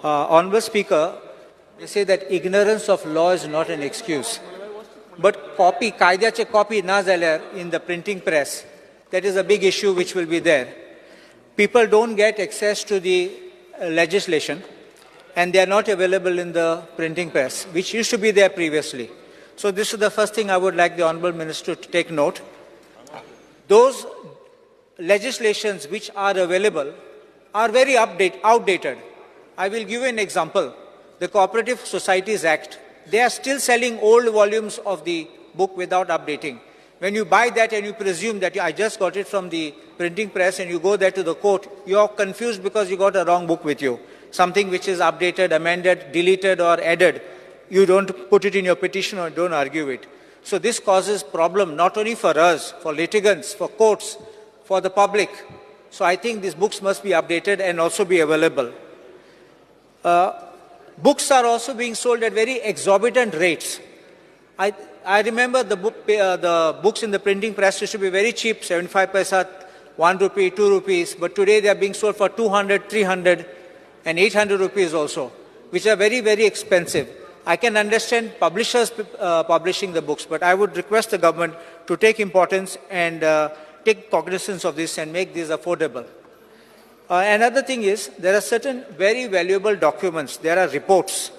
Honourable Speaker, they say that ignorance of law is not an excuse. But copy, कायद्याचे copy ना जाल्यार in the printing press, that is a big issue which will be there. People don't get access to the legislation and they are not available in the printing press, which used to be there previously. So this is the first thing I would like the Honourable Minister to take note. Those legislations which are available are very outdated. I will give you an example. The Cooperative Societies Act, they are still selling old volumes of the book without updating. When you buy that and you presume that I just got it from the printing press and you go there to the court, you are confused because you got a wrong book with you. Something which is updated, amended, deleted or added. You don't put it in your petition or don't argue it. So this causes problem not only for us, for litigants, for courts, for the public. So I think these books must be updated and also be available. Books are also being sold at very exorbitant rates. I remember the books in the printing press used to be very cheap, 75 paisa, 1 rupee, 2 rupees, but today they are being sold for 200, 300 and 800 rupees also, which are very, very expensive. I can understand publishers publishing the books, but I would request the government to take importance and take cognizance of this and make these affordable. Another thing is, there are certain very valuable documents. There are reports.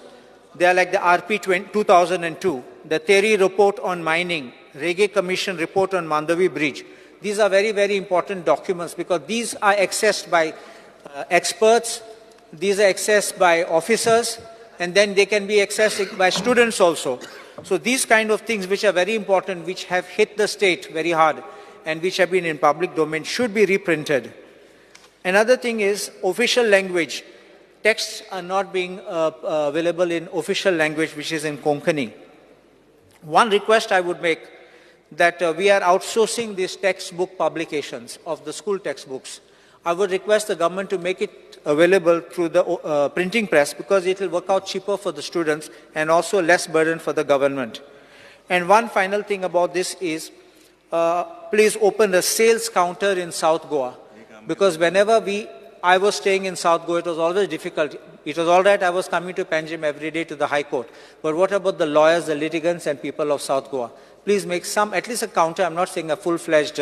They are like the RP 2002, the Theory Report on Mining, Reggae Commission Report on Mandavi Bridge. These are very, very important documents because these are accessed by experts, these are accessed by officers, and then they can be accessed by students also. So these kind of things which are very important, which have hit the state very hard and which have been in public domain should be reprinted. Another thing is official language. Texts are not being available in official language, which is in Konkani. One request I would make that we are outsourcing these textbook publications of the school textbooks. I would request the government to make it available through the printing press because it will work out cheaper for the students and also less burden for the government. And one final thing about this is, please open a sales counter in South Goa. Because whenever I was staying in South Goa, it was always difficult. It was all right, I was coming to Panjim every day to the High Court. But what about the lawyers, the litigants and people of South Goa? Please make at least a counter, I'm not saying a full-fledged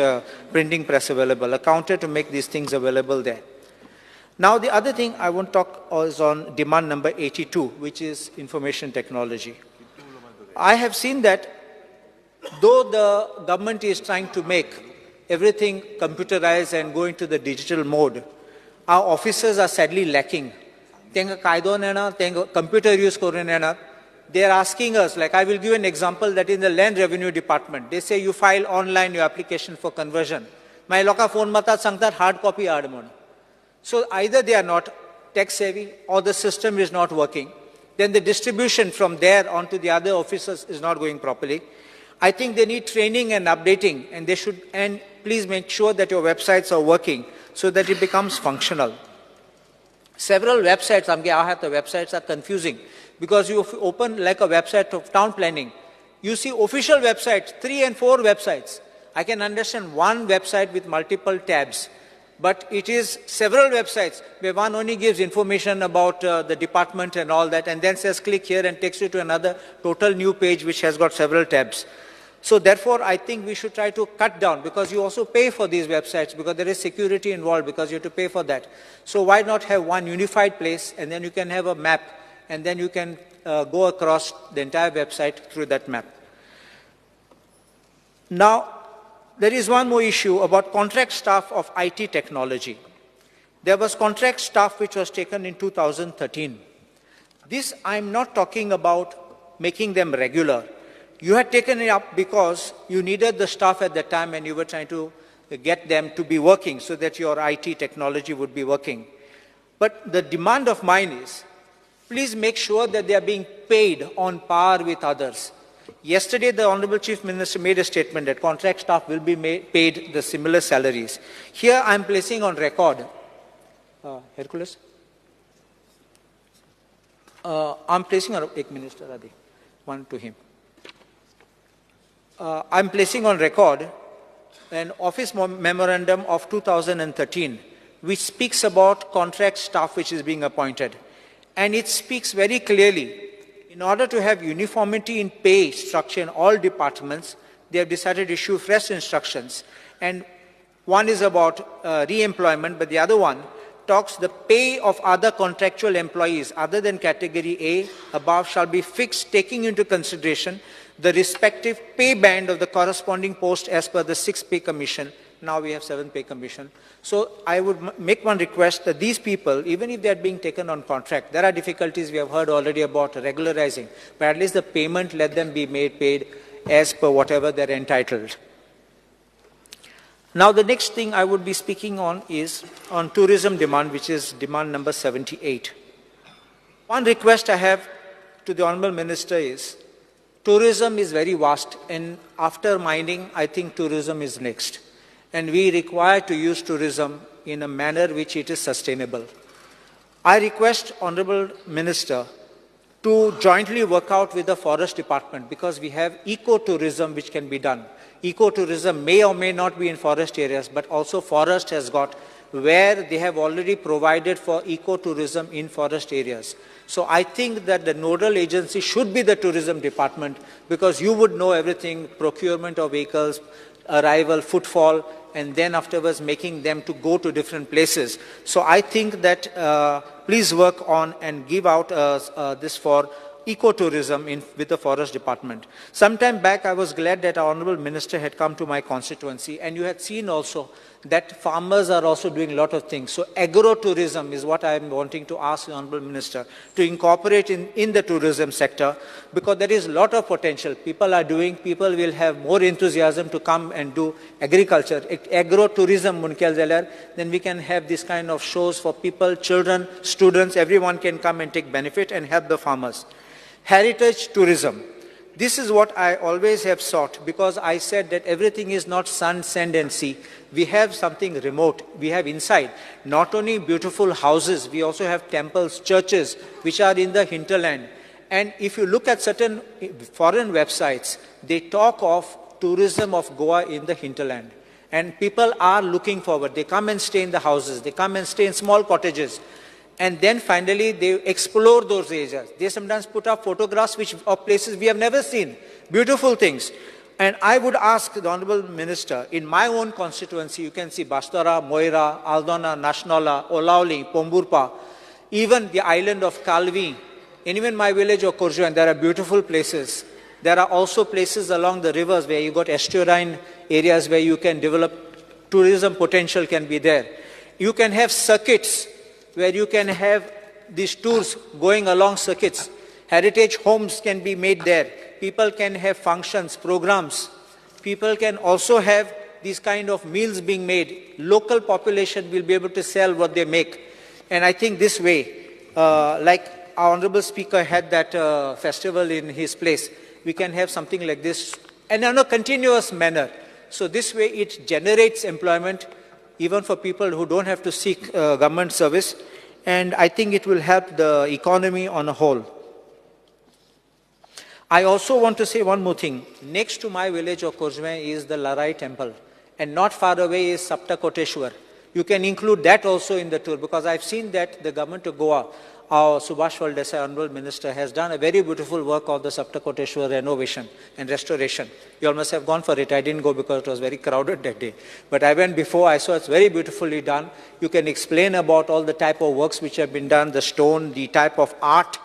printing press available, a counter to make these things available there. Now the other thing I want to talk is on demand number 82, which is information technology. I have seen that though the government is trying to make everything computerized and go into the digital mode, our officers are sadly lacking. Computer use they are asking us, like I will give an example that in the Land Revenue Department, they say you file online your application for conversion. My loka phone mata sangtar hard copy admon. So either they are not tech savvy or the system is not working. Then the distribution from there onto the other officers is not going properly. I think they need training and updating, and they should, and please make sure that your websites are working so that it becomes functional. Several websites, the websites are confusing because you open like a website of town planning. You see official websites, 3 and 4 websites. I can understand one website with multiple tabs, but it is several websites where one only gives information about the department and all that and then says click here and takes you to another total new page which has got several tabs. So therefore, I think we should try to cut down because you also pay for these websites because there is security involved because you have to pay for that. So why not have one unified place and then you can have a map and then you can go across the entire website through that map. Now, there is one more issue about contract staff of IT technology. There was contract staff which was taken in 2013. This I'm not talking about making them regular. You had taken it up because you needed the staff at the time and you were trying to get them to be working so that your IT technology would be working. But the demand of mine is, please make sure that they are being paid on par with others. Yesterday, the Honorable Chief Minister made a statement that contract staff will be paid the similar salaries. Here, I'm placing on record, Hercules? I'm placing on, Ek Minister Adi, one to him. I'm placing on record an office memorandum of 2013, which speaks about contract staff which is being appointed. And it speaks very clearly. In order to have uniformity in pay structure in all departments, they have decided to issue fresh instructions. And one is about re-employment, but the other one talks the pay of other contractual employees other than category A above shall be fixed, taking into consideration the respective pay band of the corresponding post as per the 6th pay commission. Now we have 7th pay commission. So I would make one request that these people, even if they are being taken on contract, there are difficulties we have heard already about regularizing, but at least the payment, let them be paid as per whatever they're entitled. Now the next thing I would be speaking on is on tourism demand, which is demand number 78. One request I have to the Honorable Minister is, tourism is very vast, and after mining, I think tourism is next. And we require to use tourism in a manner which it is sustainable. I request Honorable Minister to jointly work out with the Forest Department, because we have eco-tourism which can be done. Eco-tourism may or may not be in forest areas, but also forest has got where they have already provided for eco-tourism in forest areas. So I think that the nodal agency should be the tourism department, because you would know everything, procurement of vehicles, arrival, footfall, and then afterwards making them to go to different places. So I think that please work on and give out this for ecotourism with the Forest Department. Sometime back, I was glad that our Honorable Minister had come to my constituency, and you had seen also that farmers are also doing a lot of things. So agro-tourism is what I am wanting to ask the Honorable Minister to incorporate in the tourism sector, because there is a lot of potential. People will have more enthusiasm to come and do agriculture. Agro-tourism, then we can have this kind of shows for people, children, students, everyone can come and take benefit and help the farmers. Heritage tourism. This is what I always have sought, because I said that everything is not sun, sand and sea. We have something remote. We have inside not only beautiful houses, we also have temples, churches, which are in the hinterland. And if you look at certain foreign websites, they talk of tourism of Goa in the hinterland. And people are looking forward. They come and stay in the houses. They come and stay in small cottages. And then finally, they explore those areas. They sometimes put up photographs of places we have never seen, beautiful things. And I would ask the Honorable Minister, in my own constituency, you can see Bastara, Moira, Aldona, Nashnola, Olauli, Pomburpa, even the island of Kalvi, and even my village of Kurjuan, there are beautiful places. There are also places along the rivers where you got estuarine areas where you can develop tourism potential can be there. You can have circuits where you can have these tours going along circuits. Heritage homes can be made there. People can have functions, programs. People can also have these kind of meals being made. Local population will be able to sell what they make. And I think this way, like our Honorable Speaker had that festival in his place, we can have something like this and in a continuous manner. So this way it generates employment even for people who don't have to seek government service, and I think it will help the economy on a whole. I also want to say one more thing. Next to my village of Kurjme is the Larai temple, and not far away is Saptakoteshwar. You can include that also in the tour, because I've seen that the government of Goa, our Subhash Desai, Honorable Minister, has done a very beautiful work of the Saptakoteshwar renovation and restoration. You all must have gone for it. I didn't go because it was very crowded that day. But I went before, I saw it's very beautifully done. You can explain about all the type of works which have been done, the stone, the type of art,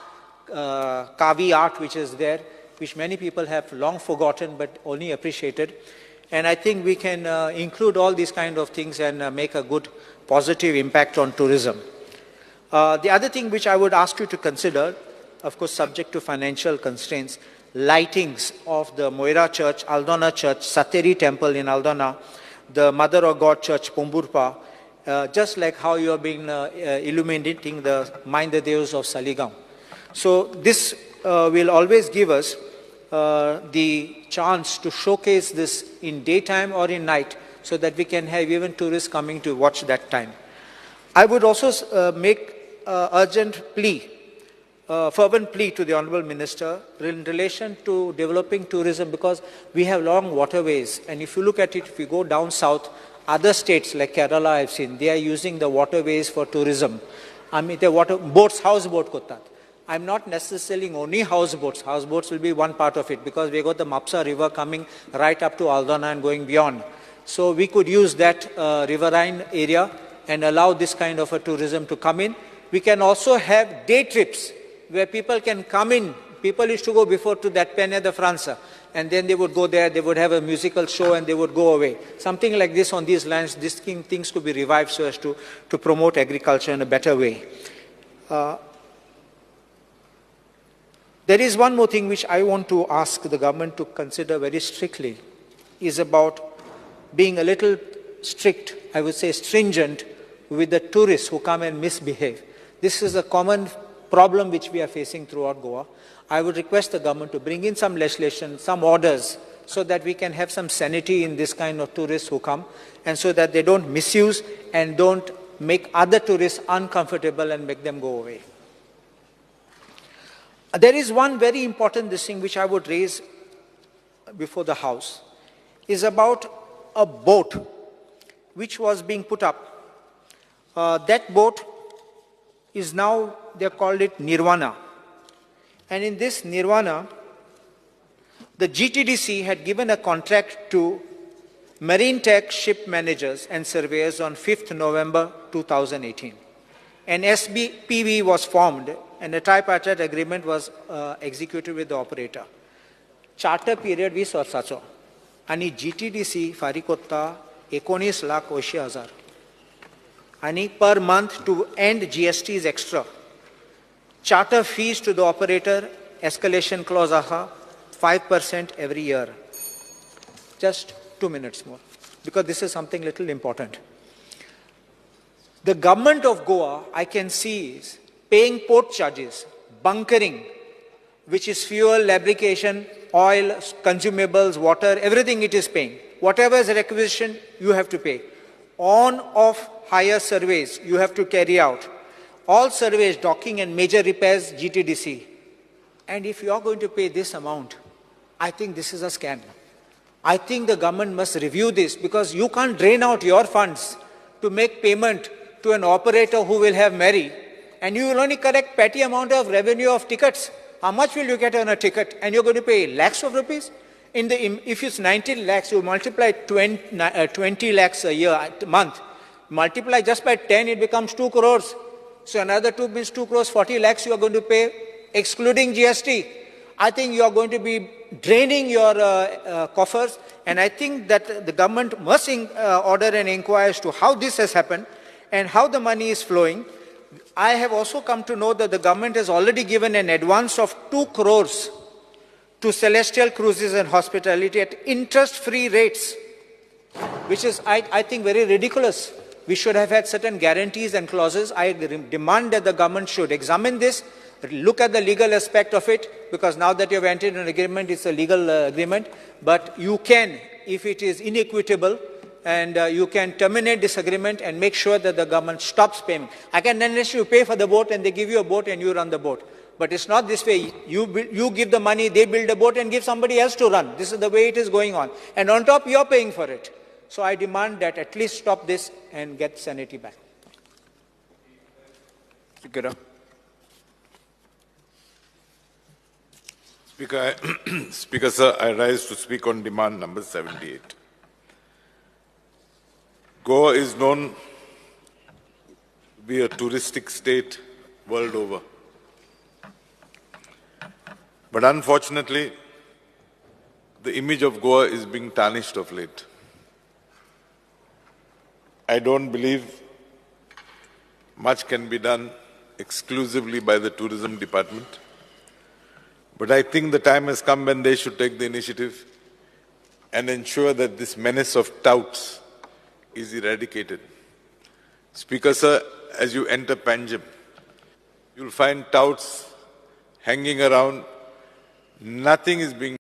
Kavi art which is there, which many people have long forgotten but only appreciated. And I think we can include all these kind of things and make a good positive impact on tourism. The other thing which I would ask you to consider, of course subject to financial constraints, lightings of the Moira Church, Aldona Church, Sateri Temple in Aldona, the Mother of God Church, Pomburpa, just like how you are being illuminating the Mind the Deus of Saligao. So this will always give us the chance to showcase this in daytime or in night, so that we can have even tourists coming to watch that time. I would also make urgent plea, fervent plea to the Honorable Minister in relation to developing tourism, because we have long waterways, and if you look at it, if you go down south, other states like Kerala I've seen, they are using the waterways for tourism. आमी ते water boats, houseboat कोत्तात. I'm not necessarily only houseboats. Houseboats will be one part of it because we got the Mapsa River coming right up to Aldona and going beyond. So we could use that riverine area and allow this kind of a tourism to come in. We can also have day trips where people can come in. People used to go before to that Peña de França, and then they would go there, they would have a musical show and they would go away. Something like this on these lands, these things could be revived so as to promote agriculture in a better way. There is one more thing which I want to ask the government to consider very strictly, is about being a little strict, I would say stringent, with the tourists who come and misbehave. This is a common problem which we are facing throughout Goa. I would request the government to bring in some legislation, some orders, so that we can have some sanity in this kind of tourists who come, and so that they don't misuse and don't make other tourists uncomfortable and make them go away. There is one very important thing which I would raise before the House, is about a boat which was being put up. That boat is now, they called it Nirvana. And in this Nirvana, the GTDC had given a contract to Marine Tech ship managers and surveyors on 5th November 2018. An SBPV was formed and a tripartite agreement was executed with the operator. Charter period 20 वर्षाचो आणि GTDC फारीक कोत्ता 19,80,000 आणि per month to end GST is extra. Charter fees to the operator, escalation clause 5% every year. Just 2 minutes more, because this is something little important. The government of Goa, I can see, is paying port charges, bunkering, which is fuel, lubrication, oil, consumables, water, everything it is paying. Whatever is requisition, you have to pay. On-off hire surveys, you have to carry out. All surveys, docking and major repairs, GTDC. And if you are going to pay this amount, I think this is a scam. I think the government must review this, because you can't drain out your funds to make payment to an operator who will have merry, and you will only collect petty amount of revenue of tickets. How much will you get on a ticket? And you're going to pay lakhs of rupees? If it's 19 lakhs, you multiply 20 lakhs a year, a month. Multiply just by 10, it becomes 2 crores. So another 2 means 2 crores, 40 lakhs you are going to pay, excluding GST. I think you are going to be draining your coffers, and I think that the government must order an inquiry as to how this has happened and how the money is flowing. I have also come to know that the government has already given an advance of 2 crores to Celestial Cruises and Hospitality at interest-free rates, which is, I think, very ridiculous. We should have had certain guarantees and clauses. I demand that the government should examine this, look at the legal aspect of it, because now that you have entered an agreement, it's a legal agreement. But you can, if it is inequitable, and you can terminate this agreement and make sure that the government stops paying. I can then let you pay for the boat and they give you a boat and you run the boat. But it's not this way. You give the money, they build a boat and give somebody else to run. This is the way it is going on. And on top, you're paying for it. So I demand that at least stop this and get sanity back. Speaker, sir, I rise to speak on demand number 78. Goa is known to be a touristic state world over. But unfortunately, the image of Goa is being tarnished of late. I don't believe much can be done exclusively by the tourism department. But I think the time has come when they should take the initiative and ensure that this menace of touts is eradicated. Speaker, sir, as you enter Panjim, you'll find touts hanging around. Nothing is being